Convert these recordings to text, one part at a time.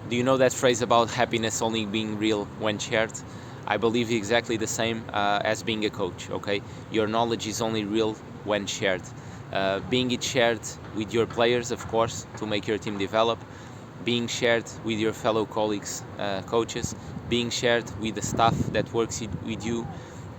Do you know that phrase about happiness only being real when shared? I believe exactly the same as being a coach. Okay, your knowledge is only real when shared. Being it shared with your players, of course, to make your team develop. Being shared with your fellow colleagues, coaches. Being shared with the staff that works with you.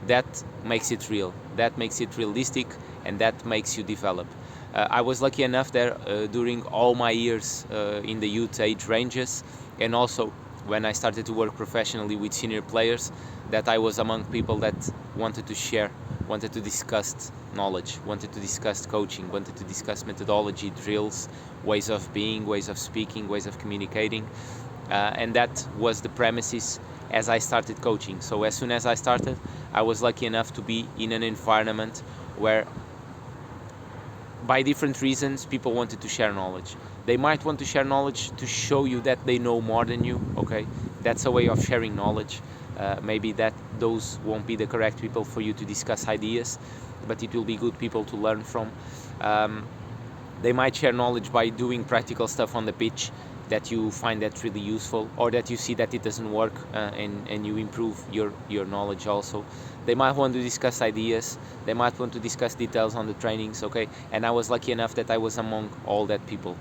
That makes it real. That makes it realistic, and that makes you develop. I was lucky enough there during all my years in the youth age ranges, and also when I started to work professionally with senior players, that I was among people that wanted to share, wanted to discuss knowledge, wanted to discuss coaching, wanted to discuss methodology, drills, ways of being, ways of speaking, ways of communicating. And that was the premises as I started coaching. So as soon as I started, I was lucky enough to be in an environment where, by different reasons, people wanted to share knowledge. They might want to share knowledge to show you that they know more than you. Okay, that's a way of sharing knowledge. Maybe that those won't be the correct people for you to discuss ideas, but it will be good people to learn from. um, they might share knowledge by doing practical stuff on the pitch that you find that really useful, or that you see that it doesn't work, and you improve your knowledge also. They might want to discuss ideas, they might want to discuss details on the trainings. Okay, and I was lucky enough that I was among all that people.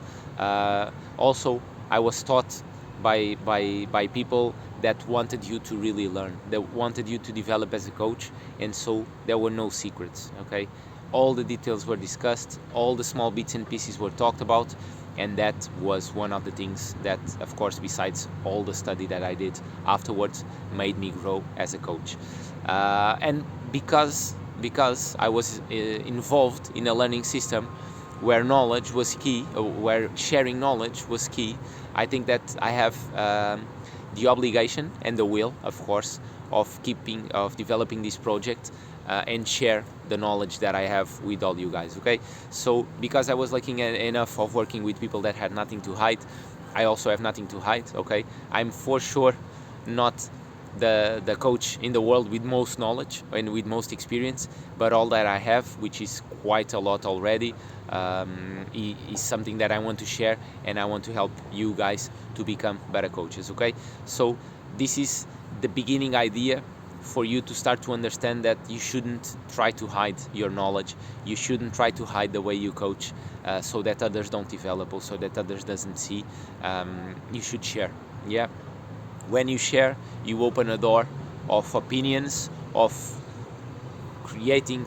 Also, I was taught by people that wanted you to really learn, that wanted you to develop as a coach, and so there were no secrets. Okay, all the details were discussed, all the small bits and pieces were talked about, and that was one of the things that, of course, besides all the study that I did afterwards, made me grow as a coach. And because I was involved in a learning system where knowledge was key, where sharing knowledge was key, I think that I have the obligation and the will, of course, of developing this project and share the knowledge that I have with all you guys. Okay, so because I was lucky enough of working with people that had nothing to hide, I also have nothing to hide. Okay, I'm for sure not the coach in the world with most knowledge and with most experience, but all that I have, which is quite a lot already, is something that I want to share, and I want to help you guys to become better coaches. Okay, so this is the beginning idea for you to start to understand that you shouldn't try to hide your knowledge. You shouldn't try to hide the way you coach, so that others don't develop, or so that others doesn't see. You should share. Yeah, when you share, you open a door of opinions, of creating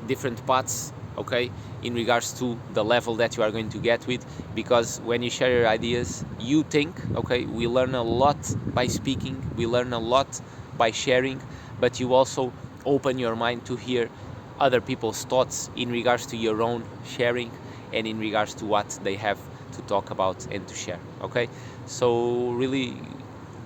different paths. Okay, in regards to the level that you are going to get with, because when you share your ideas, you think, okay, we learn a lot by speaking, we learn a lot by sharing, but you also open your mind to hear other people's thoughts in regards to your own sharing, and in regards to what they have to talk about and to share. Okay, so really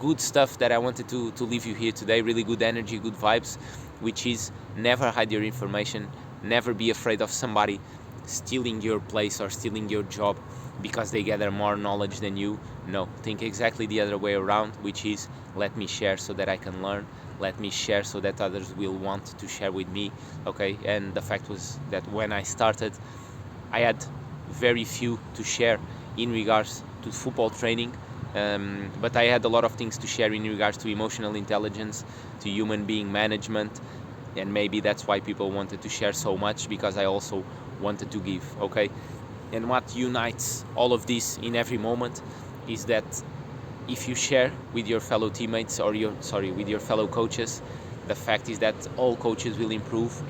good stuff that I wanted to leave you here today. Really good energy, good vibes, which is never hide your information, never be afraid of somebody stealing your place or stealing your job because they gather more knowledge than you. No, think exactly the other way around, which is let me share so that I can learn, let me share so that others will want to share with me. Okay, and the fact was that when I started, I had very few to share in regards to football training, but I had a lot of things to share in regards to emotional intelligence, to human being management, and maybe that's why people wanted to share so much, because I also wanted to give. Okay, and what unites all of this in every moment is that if you share with your fellow teammates, or with your fellow coaches, the fact is that all coaches will improve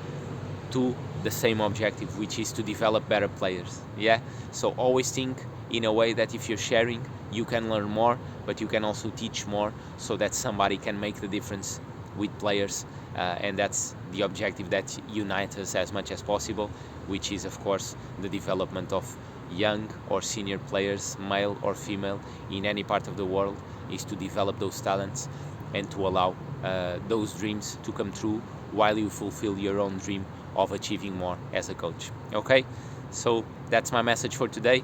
to the same objective, which is to develop better players. Yeah, so always think in a way that if you're sharing, you can learn more, but you can also teach more, so that somebody can make the difference with players, and that's the objective that unites us as much as possible, which is, of course, the development of young or senior players, male or female, in any part of the world, is to develop those talents and to allow those dreams to come true while you fulfill your own dream of achieving more as a coach. Okay, so that's my message for today.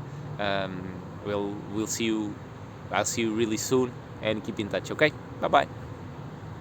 We'll see you. I'll see you really soon, and keep in touch. Okay, bye bye.